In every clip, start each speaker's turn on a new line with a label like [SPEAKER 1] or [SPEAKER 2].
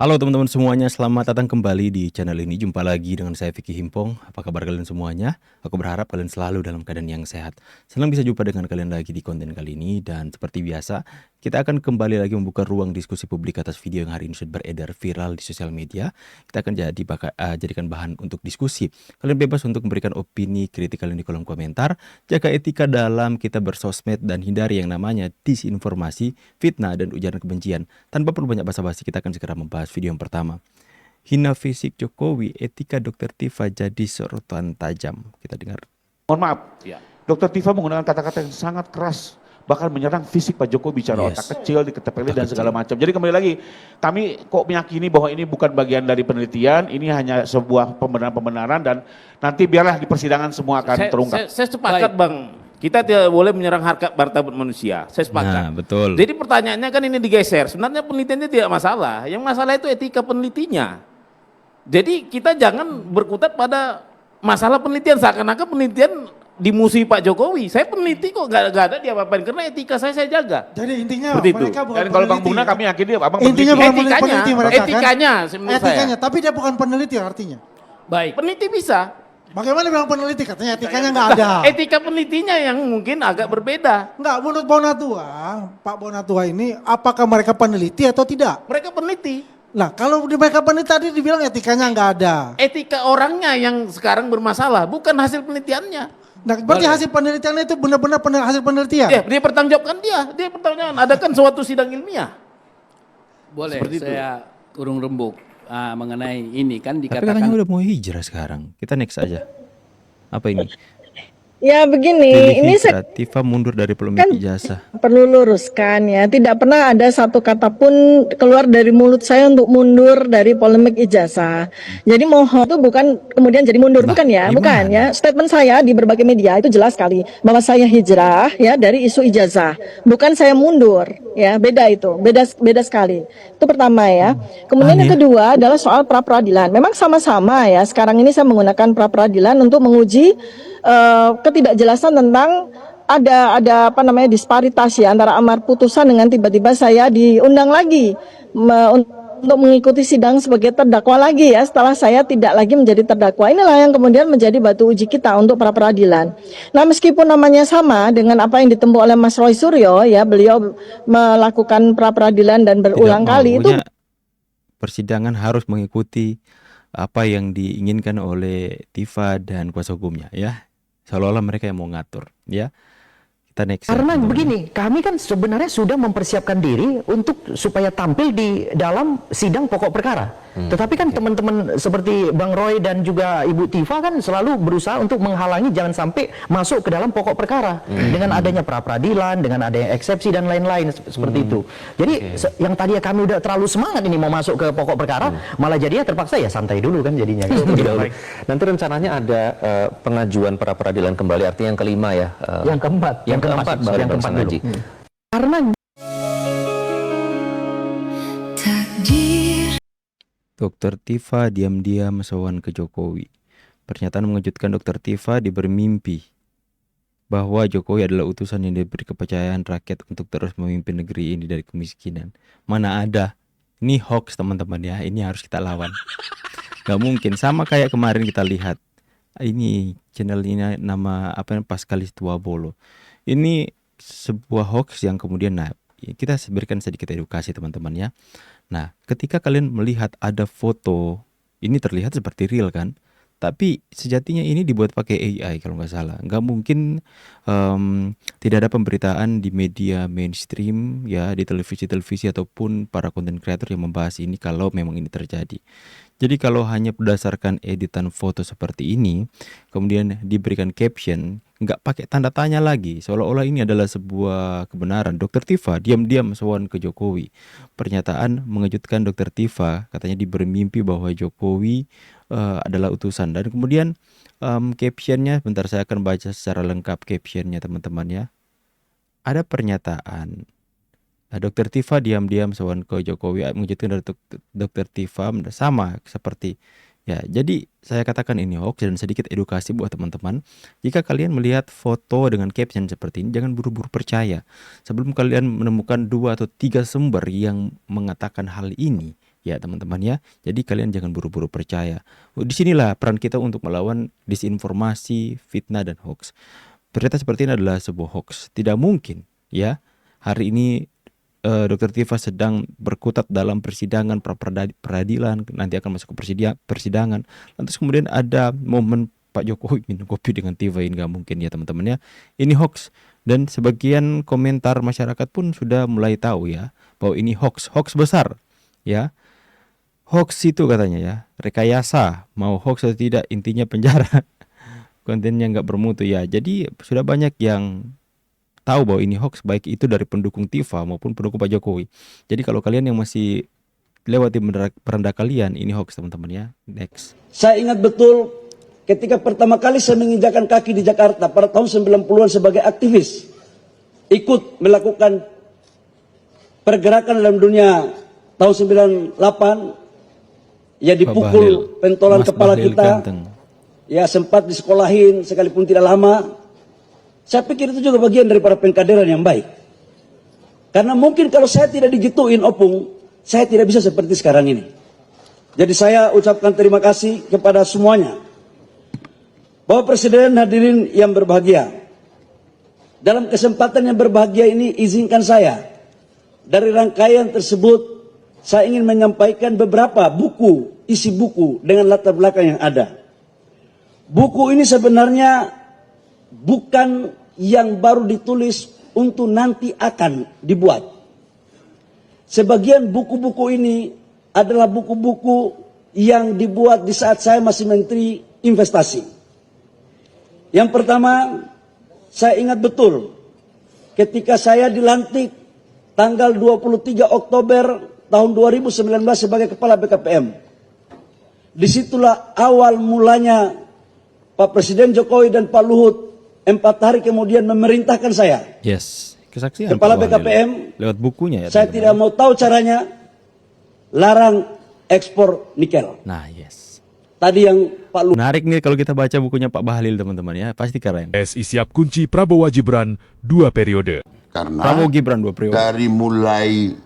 [SPEAKER 1] Halo teman-teman semuanya, selamat datang kembali di channel ini. Jumpa lagi dengan saya Vicky Himpong. Apa kabar kalian semuanya? Aku berharap kalian selalu dalam keadaan yang sehat. Senang bisa jumpa dengan kalian lagi di konten kali ini. Dan seperti biasa, kita akan kembali lagi membuka ruang diskusi publik atas video yang hari ini sudah beredar viral di sosial media. Kita akan jadikan bahan untuk diskusi. Kalian bebas untuk memberikan opini, kritik kalian di kolom komentar. Jaga etika dalam kita bersosmed dan hindari yang namanya disinformasi, fitnah, dan ujaran kebencian. Tanpa perlu banyak basa-basi, kita akan segera membahas video yang pertama. Hina fisik Jokowi, etika Dr. Tifa jadi sorotan tajam. Kita dengar.
[SPEAKER 2] Mohon maaf, Dr. Tifa menggunakan kata-kata yang sangat keras, bahkan menyerang fisik Pak Jokowi bicara otak kecil, diketepeli dan segala macam. Jadi kembali lagi, kami kok meyakini bahwa ini bukan bagian dari penelitian, ini hanya sebuah pembenaran-pembenaran dan nanti biarlah di persidangan semua akan terungkap.
[SPEAKER 3] Saya sepakat Bang, kita tidak boleh menyerang harkat martabat manusia, saya sepakat.
[SPEAKER 1] Nah, betul.
[SPEAKER 3] Jadi pertanyaannya kan ini digeser, sebenarnya penelitiannya tidak masalah, yang masalah itu etika penelitinya. Jadi kita jangan berkutat pada masalah penelitian, seakan-akan penelitian dimusuhi Pak Jokowi. Saya peneliti kok gak ada dia apa-apain, karena etika saya jaga.
[SPEAKER 4] Jadi intinya
[SPEAKER 3] seperti
[SPEAKER 4] mereka
[SPEAKER 3] itu.
[SPEAKER 4] bukan
[SPEAKER 2] Dan kalau Bang
[SPEAKER 4] peneliti,
[SPEAKER 2] Buna
[SPEAKER 4] ya?
[SPEAKER 2] kami yakin dia abang
[SPEAKER 4] Intinya
[SPEAKER 2] peneliti.
[SPEAKER 4] bukan peneliti mereka,
[SPEAKER 3] etikanya
[SPEAKER 4] kan?
[SPEAKER 3] menurut
[SPEAKER 4] Etikanya,
[SPEAKER 3] saya.
[SPEAKER 4] tapi dia bukan peneliti artinya.
[SPEAKER 3] Baik. Peneliti bisa.
[SPEAKER 4] Bagaimana bilang peneliti? Katanya etikanya nggak ada.
[SPEAKER 3] Etika penelitinya yang mungkin agak berbeda.
[SPEAKER 4] Enggak, menurut Bonatua, Pak Bonatua ini, apakah mereka peneliti atau tidak?
[SPEAKER 3] Mereka peneliti.
[SPEAKER 4] Nah, kalau mereka peneliti tadi dibilang etikanya nggak ada.
[SPEAKER 3] Etika orangnya yang sekarang bermasalah, bukan hasil penelitiannya.
[SPEAKER 4] Nah, berarti hasil penelitiannya itu benar-benar hasil penelitian?
[SPEAKER 3] Ya, dia pertanggungjawabkan dia pertanggungjawabkan. Ada kan suatu sidang ilmiah.
[SPEAKER 5] Boleh
[SPEAKER 3] Seperti itu.
[SPEAKER 5] saya urung rembuk mengenai ini kan
[SPEAKER 1] Tapi katanya
[SPEAKER 5] dikatakan
[SPEAKER 1] udah mau hijrah sekarang. Kita next aja. Apa ini?
[SPEAKER 6] Ya begini, ini saya
[SPEAKER 1] Tifa mundur dari polemik
[SPEAKER 6] kan
[SPEAKER 1] ijazah.
[SPEAKER 6] perlu luruskan ya, tidak pernah ada satu kata pun keluar dari mulut saya untuk mundur dari polemik ijazah. Jadi mohon itu bukan kemudian jadi mundur,
[SPEAKER 1] Lah,
[SPEAKER 6] bukan ya,
[SPEAKER 1] gimana?
[SPEAKER 6] bukan ya. Statement saya di berbagai media itu jelas sekali bahwa saya hijrah ya dari isu ijazah, bukan saya mundur ya, beda itu, beda sekali. Itu pertama ya. Kemudian yang kedua adalah soal pra peradilan. Memang sama-sama ya. Sekarang ini saya menggunakan pra peradilan untuk menguji ketidakjelasan tentang ada apa namanya disparitas ya antara amar putusan dengan tiba-tiba saya diundang lagi untuk mengikuti sidang sebagai terdakwa lagi ya setelah saya tidak lagi menjadi terdakwa. Inilah yang kemudian menjadi batu uji kita untuk pra peradilan. Nah, meskipun namanya sama dengan apa yang ditempuh oleh Mas Roy Suryo ya, beliau melakukan pra peradilan dan berulang kali itu
[SPEAKER 1] Persidangan harus mengikuti apa yang diinginkan oleh Tifa dan kuasa hukumnya ya. Seolah-olah mereka yang mau ngatur ya. Kita next.
[SPEAKER 7] Karena begini, kami kan sebenarnya sudah mempersiapkan diri untuk supaya tampil di dalam sidang pokok perkara. Tetapi kan teman-teman seperti Bang Roy dan juga Ibu Tifa kan selalu berusaha untuk menghalangi jangan sampai masuk ke dalam pokok perkara dengan adanya pra peradilan, dengan adanya eksepsi dan lain-lain seperti itu. Jadi yang tadinya kami udah terlalu semangat ini mau masuk ke pokok perkara, malah jadinya terpaksa ya santai dulu kan jadinya.
[SPEAKER 8] Baik. Nanti rencananya ada pengajuan pra peradilan kembali, artinya yang kelima ya.
[SPEAKER 7] Yang keempat,
[SPEAKER 8] yang keempat,
[SPEAKER 7] baru yang
[SPEAKER 8] Bang
[SPEAKER 7] keempat
[SPEAKER 8] Sangaji.
[SPEAKER 7] dulu. Karena
[SPEAKER 1] Dr. Tifa diam-diam sowan ke Jokowi. Pernyataan mengejutkan Dr. Tifa diberi mimpi bahwa Jokowi adalah utusan yang diberi kepercayaan rakyat untuk terus memimpin negeri ini dari kemiskinan. Mana ada? Ini hoax teman-teman ya, ini harus kita lawan. Gak mungkin, sama kayak kemarin kita lihat. Ini channel ini nama apa Paskalis Tuabolo. Ini sebuah hoax yang kemudian kita berikan sedikit edukasi teman-teman ya. Nah, ketika kalian melihat ada foto, ini terlihat seperti real kan? Tapi sejatinya ini dibuat pakai AI kalau nggak salah. Nggak mungkin tidak ada pemberitaan di media mainstream ya, di televisi-televisi ataupun para content creator yang membahas ini kalau memang ini terjadi. Jadi kalau hanya berdasarkan editan foto seperti ini, kemudian diberikan caption, nggak pakai tanda tanya lagi, seolah-olah ini adalah sebuah kebenaran. Dr. Tifa diam-diam sowan ke Jokowi. Pernyataan mengejutkan Dr. Tifa, katanya diberi mimpi bahwa Jokowi adalah utusan. Dan kemudian captionnya, bentar saya akan baca secara lengkap captionnya teman-teman ya. Ada pernyataan. Dr. Tifa diam-diam sowan ke Jokowi, mengejutkan Dr. Tifa sama seperti ya. Jadi saya katakan ini hoax dan sedikit edukasi buat teman-teman. Jika kalian melihat foto dengan caption seperti ini, jangan buru-buru percaya. Sebelum kalian menemukan 2 atau 3 sumber yang mengatakan hal ini, ya teman-teman ya. Jadi kalian jangan buru-buru percaya. Disinilah peran kita untuk melawan disinformasi, fitnah dan hoax. Berita seperti ini adalah sebuah hoax. Tidak mungkin ya hari ini Dr. Tifa sedang berkutat dalam persidangan peradilan, nanti akan masuk ke persidangan. Lantas kemudian ada momen Pak Jokowi minum kopi dengan Tifa, ini nggak mungkin ya teman-teman ya. Ini hoax, dan sebagian komentar masyarakat pun sudah mulai tahu ya bahwa ini hoax besar ya. Hoax itu katanya ya rekayasa, mau hoax atau tidak intinya penjara. Kontennya nggak bermutu ya. Jadi sudah banyak yang tahu bahwa ini hoax, baik itu dari pendukung Tifa maupun pendukung Pak Jokowi. Jadi kalau kalian yang masih lewati beranda kalian, ini hoax teman-teman ya. Next.
[SPEAKER 9] Saya ingat betul ketika pertama kali saya menginjakan kaki di Jakarta pada tahun 90-an sebagai aktivis, ikut melakukan pergerakan dalam dunia tahun 98, ya dipukul pentolan kepala kita, ya sempat disekolahin sekalipun tidak lama. Saya pikir itu juga bagian daripada pengkaderan yang baik. Karena mungkin kalau saya tidak digituin opung, saya tidak bisa seperti sekarang ini. Jadi saya ucapkan terima kasih kepada semuanya. Bapak Presiden, hadirin yang berbahagia. Dalam kesempatan yang berbahagia ini, izinkan saya, dari rangkaian tersebut, saya ingin menyampaikan beberapa buku, isi buku dengan latar belakang yang ada. Buku ini sebenarnya bukan yang baru ditulis untuk nanti akan dibuat. Sebagian buku-buku ini adalah buku-buku yang dibuat di saat saya masih Menteri Investasi. Yang pertama, saya ingat betul ketika saya dilantik tanggal 23 Oktober tahun 2019 sebagai Kepala BKPM. Disitulah awal mulanya Pak Presiden Jokowi dan Pak Luhut 4 hari kemudian memerintahkan saya,
[SPEAKER 1] yes, kesaksian
[SPEAKER 9] Kepala BKPM,
[SPEAKER 1] lewat bukunya ya.
[SPEAKER 9] Saya tidak mau tahu caranya, larang ekspor nikel.
[SPEAKER 1] Nah, yes.
[SPEAKER 9] Tadi yang Pak Luhut.
[SPEAKER 1] Menarik nih kalau kita baca bukunya Pak Bahlil teman-teman ya, pasti keren.
[SPEAKER 10] PSI siap kunci Prabowo Gibran 2 periode.
[SPEAKER 11] Karena
[SPEAKER 1] Prabowo Gibran 2 periode.
[SPEAKER 11] Dari mulai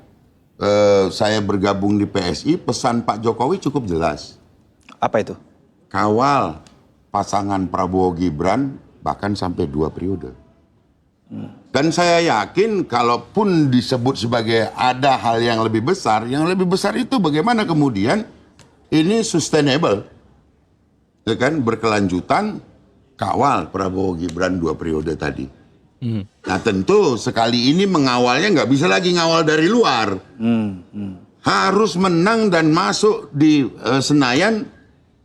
[SPEAKER 11] saya bergabung di PSI, pesan Pak Jokowi cukup jelas.
[SPEAKER 12] Apa itu?
[SPEAKER 11] Kawal pasangan Prabowo Gibran bahkan sampai 2 periode. Dan saya yakin kalaupun disebut sebagai ada hal yang lebih besar itu bagaimana kemudian ini sustainable, ya kan, berkelanjutan, kawal Prabowo Gibran 2 periode tadi. Nah tentu sekali ini mengawalnya nggak bisa lagi ngawal dari luar, harus menang dan masuk di Senayan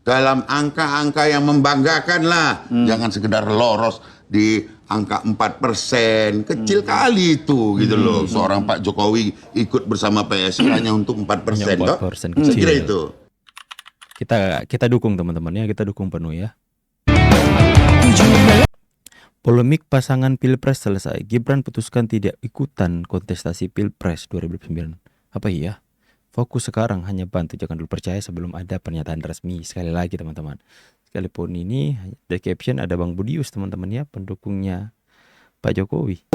[SPEAKER 11] dalam angka-angka yang membanggakan lah, jangan sekedar loros di angka 4%, kecil kali itu gitu loh. Seorang Pak Jokowi ikut bersama PSI hanya untuk 4%,
[SPEAKER 1] Hanya 4% kecil.
[SPEAKER 11] Kira itu.
[SPEAKER 1] Kita dukung teman-teman ya, kita dukung penuh ya. Polemik pasangan Pilpres selesai. Gibran putuskan tidak ikutan kontestasi Pilpres 2009. Apa iya? Fokus sekarang hanya bantu, jangan dulu percaya sebelum ada pernyataan resmi. Sekali lagi teman-teman, sekalipun ini the caption ada Bang Budius teman-teman ya, pendukungnya Pak Jokowi.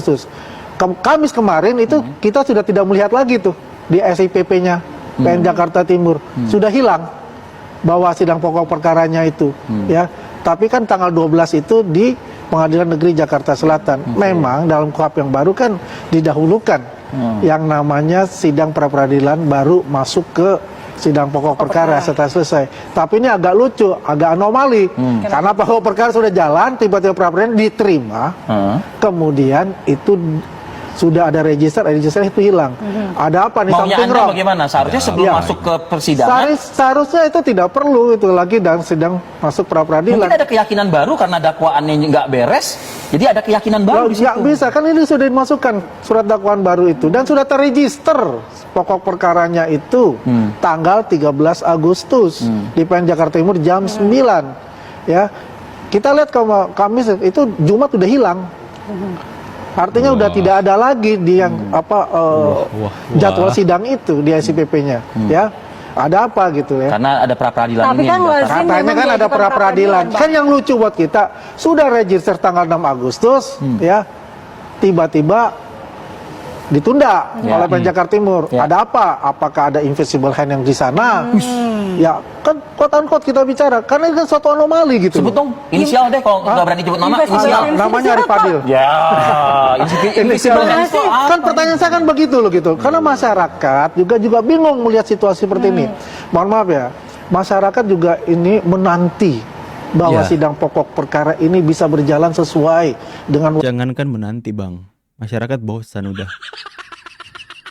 [SPEAKER 4] Kamis kemarin itu kita sudah tidak melihat lagi tuh di SIPP-nya PN Jakarta Timur. Sudah hilang bahwa sidang pokok perkaranya itu ya. Tapi kan tanggal 12 itu di Pengadilan Negeri Jakarta Selatan. Memang dalam KUHP yang baru kan didahulukan yang namanya sidang pra-peradilan baru masuk ke sidang pokok perkara setelah selesai. Tapi ini agak lucu, agak anomali. Karena pokok perkara sudah jalan, tiba-tiba pra-peradilan diterima, kemudian itu sudah ada register itu hilang. Ada apa nih?
[SPEAKER 12] Maunya Anda bagaimana? Seharusnya sebelum masuk ke persidangan?
[SPEAKER 4] Seharusnya itu tidak perlu itu lagi dan sedang masuk pra-peradilan.
[SPEAKER 12] Mungkin ada keyakinan baru karena dakwaannya nggak beres, jadi ada keyakinan baru di situ.
[SPEAKER 4] Ya bisa, kan ini sudah dimasukkan surat dakwaan baru itu dan sudah terregister pokok perkaranya itu tanggal 13 Agustus di PN Jakarta Timur jam 9. Ya, kita lihat Kamis itu Jumat udah hilang. Artinya udah tidak ada lagi di yang jadwal sidang itu di SIPP-nya, ya. Ada apa gitu ya?
[SPEAKER 12] Karena ada pra-peradilan
[SPEAKER 6] Tapi
[SPEAKER 12] ini.
[SPEAKER 6] kan
[SPEAKER 4] Katanya kan ada pra-peradilan. Kan yang lucu buat kita sudah register tanggal 6 Agustus, ya. Tiba-tiba ditunda oleh PN Jakarta Timur. Ada apa? Apakah ada invisible hand yang di sana? Ya kan quote unquote kita bicara karena itu kan suatu anomali gitu.
[SPEAKER 12] Sebut dong inisial deh kalau nggak berani nyebut nama. Inisial.
[SPEAKER 4] Namanya Ari Fadil.
[SPEAKER 12] Ya, invisible hand itu apa?
[SPEAKER 4] Kan pertanyaan saya kan begitu loh gitu. Karena masyarakat juga bingung melihat situasi seperti ini. Mohon maaf ya, masyarakat juga ini menanti bahwa sidang pokok perkara ini bisa berjalan sesuai dengan.
[SPEAKER 1] Jangankan menanti bang, masyarakat bosan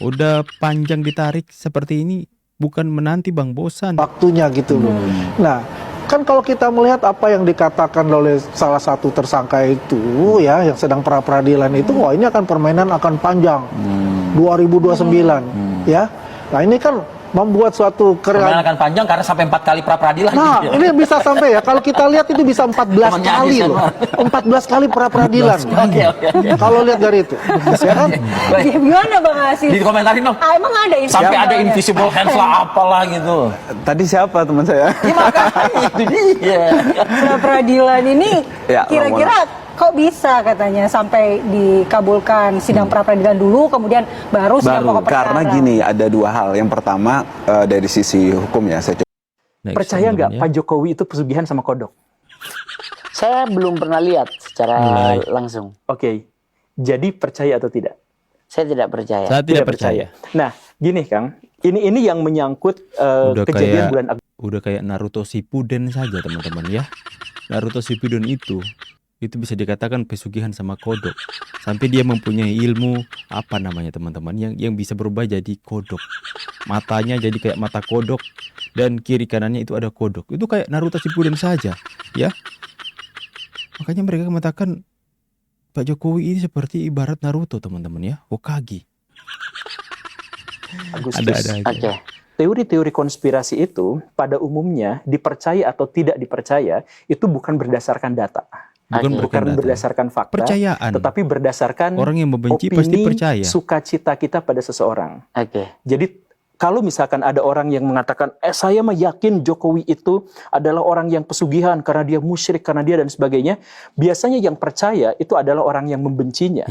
[SPEAKER 1] udah panjang ditarik seperti ini, bukan menanti bang, bosan
[SPEAKER 4] waktunya gitu loh. Nah, kan kalau kita melihat apa yang dikatakan oleh salah satu tersangka itu ya, yang sedang pra peradilan itu, wah ini akan permainan akan panjang 2029 ya. Nah ini kan membuat suatu
[SPEAKER 12] Permainan akan panjang karena sampai 4 kali pra peradilan.
[SPEAKER 4] Nah, ini bisa sampai ya. Kalau kita lihat itu bisa 14 kali loh. 14 kali pra peradilan.
[SPEAKER 12] Oke.
[SPEAKER 4] Kalau lihat dari itu. Ya kan?
[SPEAKER 13] Gimana Bang Asis?
[SPEAKER 12] Di komentarin dong.
[SPEAKER 13] Emang ada
[SPEAKER 12] Sampai ada invisible hands lah apalah gitu.
[SPEAKER 14] Tadi siapa teman saya?
[SPEAKER 12] Itu dia.
[SPEAKER 13] Pra peradilan ini kira-kira kok bisa katanya sampai dikabulkan sidang pra peradilan dulu kemudian baru sidang pokok perkara?
[SPEAKER 14] Karena gini, ada dua hal. Yang pertama dari sisi hukum ya, saya
[SPEAKER 15] percaya nggak Pak Jokowi itu pesugihan sama kodok?
[SPEAKER 16] Saya belum pernah lihat secara langsung.
[SPEAKER 15] Oke. Jadi percaya atau tidak?
[SPEAKER 16] Saya tidak percaya.
[SPEAKER 1] Saya tidak percaya.
[SPEAKER 15] Nah, gini Kang, ini yang menyangkut kejadian bulan Agustus.
[SPEAKER 1] Udah kayak Naruto Shippuden saja teman-teman ya. Naruto Shippuden itu bisa dikatakan pesugihan sama kodok. Sampai dia mempunyai ilmu apa namanya teman-teman yang bisa berubah jadi kodok. Matanya jadi kayak mata kodok dan kiri kanannya itu ada kodok. Itu kayak Naruto Shippuden saja, ya. Makanya mereka mengatakan Pak Jokowi ini seperti ibarat Naruto teman-teman ya, Hokage. Ada aja.
[SPEAKER 15] Teori-teori konspirasi itu pada umumnya dipercaya atau tidak dipercaya itu bukan berdasarkan data. Bukan berdasarkan fakta,
[SPEAKER 1] percayaan.
[SPEAKER 15] Tetapi berdasarkan
[SPEAKER 1] orang yang membenci
[SPEAKER 15] opini,
[SPEAKER 1] pasti percaya.
[SPEAKER 15] sukacita kita pada seseorang. Jadi kalau misalkan ada orang yang mengatakan, saya mah yakin Jokowi itu adalah orang yang pesugihan karena dia musyrik, karena dia dan sebagainya, biasanya yang percaya itu adalah orang yang membencinya.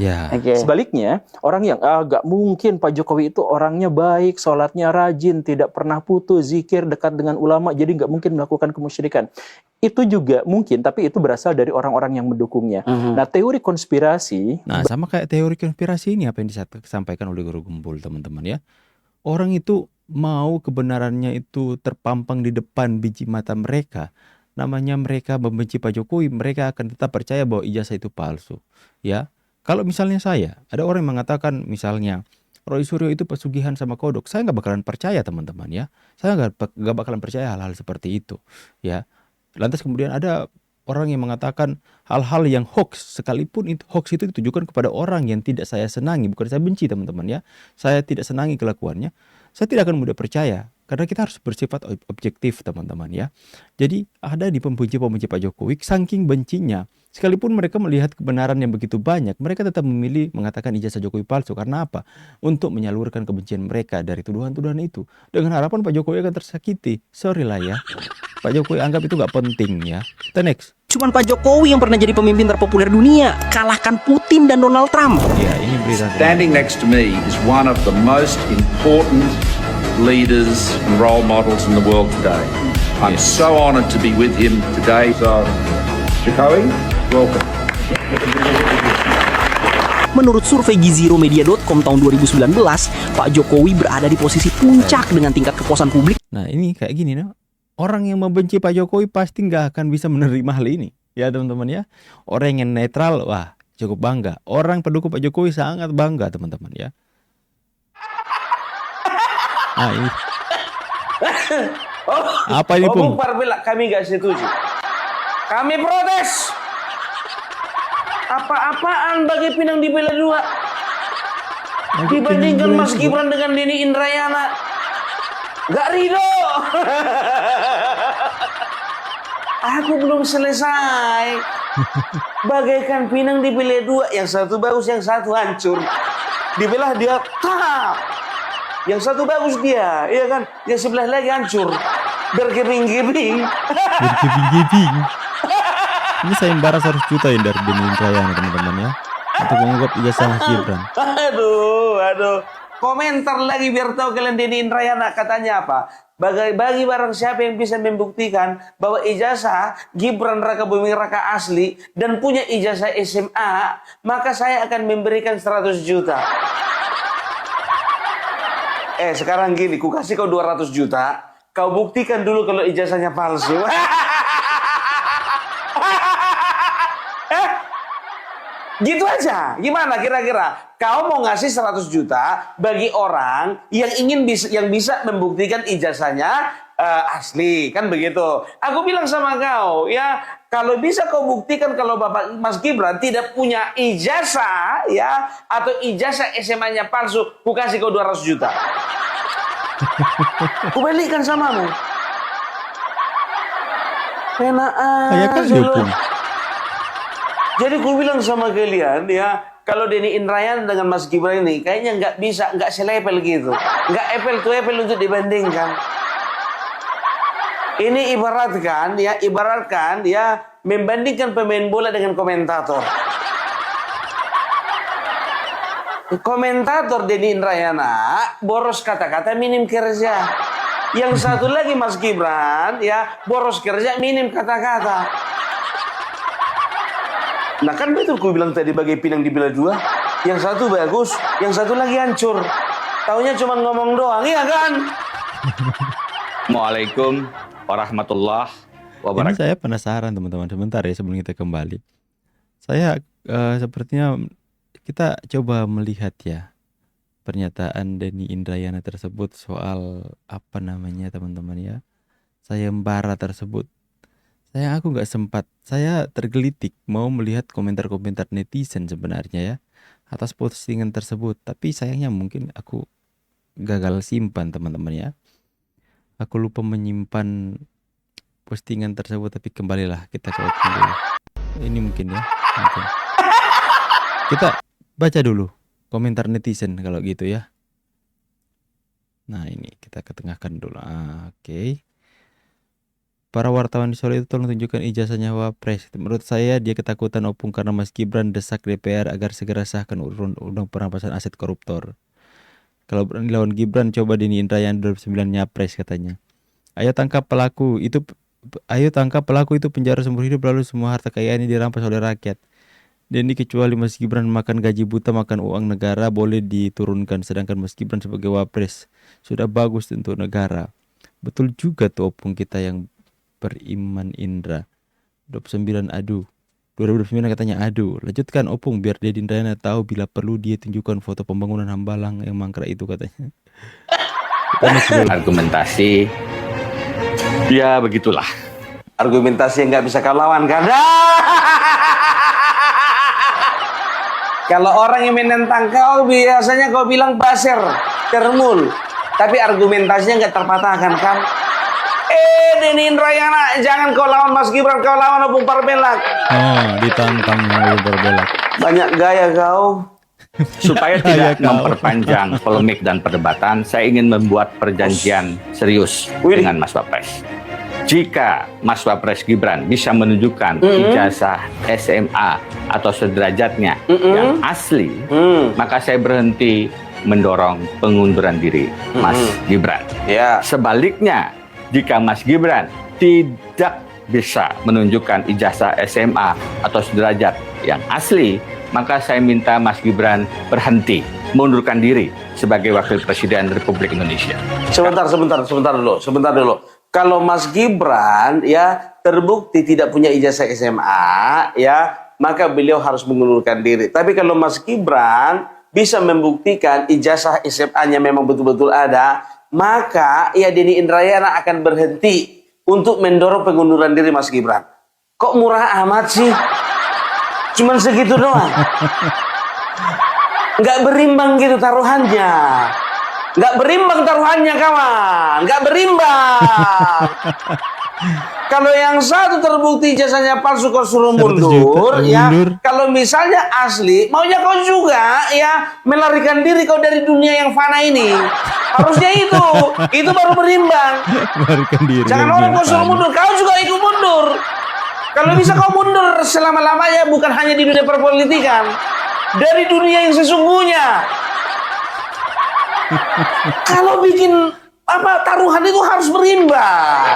[SPEAKER 15] Sebaliknya, orang yang gak mungkin Pak Jokowi itu orangnya baik, sholatnya rajin, tidak pernah putus, zikir, dekat dengan ulama, jadi gak mungkin melakukan kemusyrikan. Itu juga mungkin, tapi itu berasal dari orang-orang yang mendukungnya. Nah, teori konspirasi...
[SPEAKER 1] Nah, sama kayak teori konspirasi ini apa yang disampaikan oleh Guru Gembul, teman-teman ya. Orang itu mau kebenarannya itu terpampang di depan biji mata mereka. Namanya mereka membenci Pak Jokowi, mereka akan tetap percaya bahwa ijazah itu palsu. Ya, kalau misalnya ada orang yang mengatakan misalnya Roy Suryo itu pesugihan sama kodok, saya nggak bakalan percaya teman-teman ya. Saya nggak bakalan percaya hal-hal seperti itu. Ya, lantas kemudian ada orang yang mengatakan hal-hal yang hoax, sekalipun hoax itu ditujukan kepada orang yang tidak saya senangi, bukan saya benci teman-teman ya. Saya tidak senangi kelakuannya, saya tidak akan mudah percaya. Karena kita harus bersifat objektif teman-teman ya. Jadi ada di pembenci-pembenci Pak Jokowi, saking bencinya, sekalipun mereka melihat kebenaran yang begitu banyak, mereka tetap memilih mengatakan ijazah Jokowi palsu. Karena apa? Untuk menyalurkan kebencian mereka dari tuduhan-tuduhan itu. Dengan harapan Pak Jokowi akan tersakiti. Sorry lah ya, Pak Jokowi anggap itu gak penting ya. Kita next.
[SPEAKER 17] Cuman Pak Jokowi yang pernah jadi pemimpin terpopuler dunia. Kalahkan Putin dan Donald Trump.
[SPEAKER 1] Ya, ini berita.
[SPEAKER 18] Standing next to me is one of the most important leaders and role models in the world today. I'm so honored to be with him today. So, Jokowi, welcome.
[SPEAKER 17] Menurut survei giziromedia.com tahun 2019, Pak Jokowi berada di posisi puncak dengan tingkat kepuasan publik.
[SPEAKER 1] Nah, ini kayak gini nah. Orang yang membenci Pak Jokowi pasti nggak akan bisa menerima hal ini. Ya teman-teman ya. Orang yang netral, wah cukup bangga. Orang pendukung Pak Jokowi sangat bangga teman-teman ya. Nah ini. Apa ini Pung?
[SPEAKER 19] Kami nggak setuju. Kami protes. Apa-apaan bagi Pinang dibela dua. Dibandingkan Mas Gibran dengan Denny Indrayana. Gak ridho. Aku belum selesai. Bagaikan Pinang dibela dua, yang satu bagus, yang satu hancur. Dibelah dia, yang satu bagus dia, iya kan? Yang sebelah lagi hancur. Berkeping-keping.
[SPEAKER 1] Berkeping-keping. Ini sayembara 100 juta ya dari Denny Indrayana teman-teman ya. Untuk mengungkap ijazah Mas Gibran.
[SPEAKER 19] aduh. Komentar lagi biar tahu kalian Denny Indrayana katanya apa? Bagi barang siapa yang bisa membuktikan bahwa ijazah Gibran Raka Buming Raka asli dan punya ijazah SMA, maka saya akan memberikan 100 juta. Sekarang gini, ku kasih kau 200 juta, kau buktikan dulu kalau ijazahnya palsu. Gitu aja. Gimana kira-kira? Kau mau ngasih 100 juta bagi orang yang yang bisa membuktikan ijazahnya asli, kan begitu. Aku bilang sama kau, ya, kalau bisa kau buktikan kalau Bapak Mas Gibran tidak punya ijazah, ya, atau ijazah SMA-nya palsu, ku kasih kau 200 juta. Ku balikkan samamu. Enak aja lu. Jadi ku bilang sama kalian, ya, kalau Denny Indrayana dengan Mas Gibran ini kayaknya nggak selepel gitu, nggak apple to apple untuk dibandingkan. Ini ibaratkan ya membandingkan pemain bola dengan komentator. Komentator Denny Indrayana boros kata-kata, minim kerja. Yang satu lagi Mas Gibran, ya, boros kerja, minim kata-kata. Nah kan betul ku bilang tadi bagai pinang di bila dua. Yang satu bagus, yang satu lagi hancur. Taunya cuma ngomong doang, iya kan?
[SPEAKER 20] Assalamualaikum warahmatullahi wabarakatuh.
[SPEAKER 1] Ini saya penasaran teman-teman, sebentar ya sebelum kita kembali. Saya sepertinya kita coba melihat ya pernyataan Denny Indrayana tersebut soal apa namanya teman-teman ya, sayembara tersebut. Aku nggak sempat, saya tergelitik mau melihat komentar-komentar netizen sebenarnya ya atas postingan tersebut, tapi sayangnya mungkin aku gagal simpan teman-teman ya. Aku lupa menyimpan postingan tersebut, tapi kembalilah kita ke dulu. Ini mungkin ya. Mungkin. Kita baca dulu komentar netizen kalau gitu ya. Nah ini kita ketengahkan dulu. Oke. Para wartawan di Solo itu tolong tunjukkan ijazahnya Wapres. Menurut saya dia ketakutan opung karena Mas Gibran desak DPR agar segera sahkan undang perampasan aset koruptor. Kalau berani lawan Gibran, coba Denny Indrayana 2009 nyapres katanya. Ayo tangkap pelaku itu penjara seumur hidup, lalu semua harta kekayaan ini dirampas oleh rakyat. Denny kecuali Mas Gibran makan gaji buta, makan uang negara boleh diturunkan, sedangkan Mas Gibran sebagai Wapres sudah bagus untuk negara. Betul juga tuh opung kita yang beriman Indra. 29 adu 2029 katanya adu. Lanjutkan opung biar Denny Indrayana tahu bila perlu dia tunjukkan foto pembangunan Hambalang yang mangkrak itu katanya.
[SPEAKER 20] Argumentasi ya begitulah.
[SPEAKER 19] Argumentasi yang nggak bisa kau lawan kan? Kalau orang yang menentang kau biasanya kau bilang baser, termul, tapi argumentasinya nggak terpatahkan kan? Denny Indrayana, jangan kau lawan Mas Gibran, kau lawan Opung Parbelak.
[SPEAKER 1] Ditantang Opung Parbelak.
[SPEAKER 19] Banyak gaya kau.
[SPEAKER 20] Supaya tidak memperpanjang polemik dan perdebatan, saya ingin membuat perjanjian serius dengan Mas Wapres. Jika Mas Wapres Gibran bisa menunjukkan ijazah SMA atau sederajatnya yang asli, maka saya berhenti mendorong pengunduran diri Mas Gibran. Sebaliknya, jika Mas Gibran tidak bisa menunjukkan ijazah SMA atau sederajat yang asli, maka saya minta Mas Gibran berhenti, mengundurkan diri sebagai Wakil Presiden Republik Indonesia.
[SPEAKER 19] Sebentar dulu. Kalau Mas Gibran ya terbukti tidak punya ijazah SMA, ya, maka beliau harus mengundurkan diri. Tapi kalau Mas Gibran bisa membuktikan ijazah SMA-nya memang betul-betul ada, maka ya Denny Indrayana akan berhenti untuk mendorong pengunduran diri Mas Gibran. Kok murah amat sih? Cuman segitu doang. Nggak berimbang gitu taruhannya. Nggak berimbang taruhannya kawan. Nggak berimbang. Kalau yang satu terbukti ijazahnya palsu kau suruh mundur, ya. Kalau misalnya asli, maunya kau juga ya melarikan diri kau dari dunia yang fana ini. Harusnya itu baru berimbang.
[SPEAKER 1] Melarikan diri.
[SPEAKER 19] Jangan orang kau suruh mundur, kau juga ikut mundur. Kalau bisa kau mundur selama-lamanya, bukan hanya di dunia perpolitikan, dari dunia yang sesungguhnya. Kalau bikin taruhan itu harus berimbang.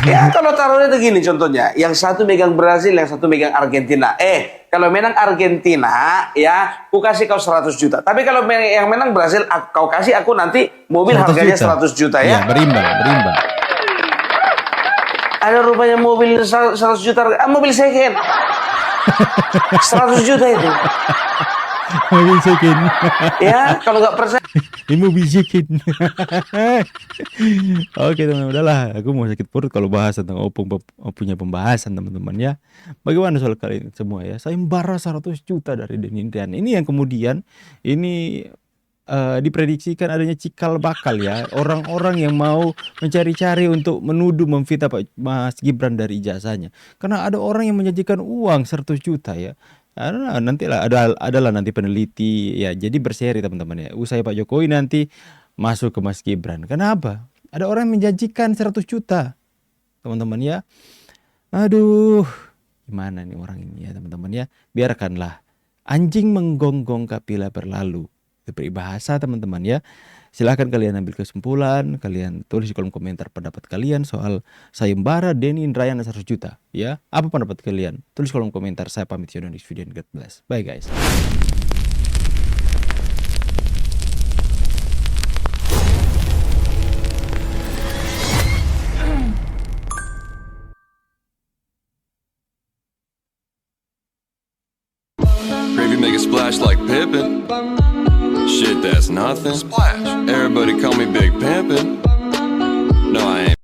[SPEAKER 19] Ya kalau taruhannya itu gini contohnya, yang satu megang Brazil, yang satu megang Argentina. Kalau menang Argentina, ya, aku kasih kau 100 juta. Tapi kalau yang menang Brazil, kau kasih aku nanti mobil harganya 100 juta ya.
[SPEAKER 1] Berimbang.
[SPEAKER 19] Ada rupanya mobil 100 juta, mobil second. 100 juta itu.
[SPEAKER 1] Mobil second.
[SPEAKER 19] Ya, kalau nggak percaya.
[SPEAKER 1] Ini mobil second. Oke teman-teman, udahlah. Aku mau sakit perut kalau bahas tentang Opung punya pembahasan teman-teman ya. Bagaimana soal kalian semua ya? Sayembara 100 juta dari Denny Indrayana. Ini yang kemudian ini diprediksikan adanya cikal bakal ya. Orang-orang yang mau mencari-cari untuk menuduh memfitnah Pak Mas Gibran dari ijazahnya. Karena ada orang yang menjanjikan uang 100 juta ya. Nantilah adalah nanti peneliti ya, jadi berseri teman-teman ya. Usai Pak Jokowi nanti masuk ke Mas Gibran. Kenapa? Ada orang yang menjanjikan 100 juta teman-teman ya. Aduh, gimana nih orang ini ya teman-teman ya. Biarkanlah anjing menggonggong kapila berlalu. Itu peribahasa teman-teman ya. Silahkan kalian ambil kesimpulan, kalian tulis di kolom komentar pendapat kalian soal sayembara Denny Indrayana 100 juta ya. Apa pendapat kalian? Tulis kolom komentar. Saya pamit see you on next video and God bless. Bye guys.
[SPEAKER 21] Gravy make a splash like Pippin. Shit, that's nothing. Splash. Everybody call me Big Pimpin'. No, I ain't.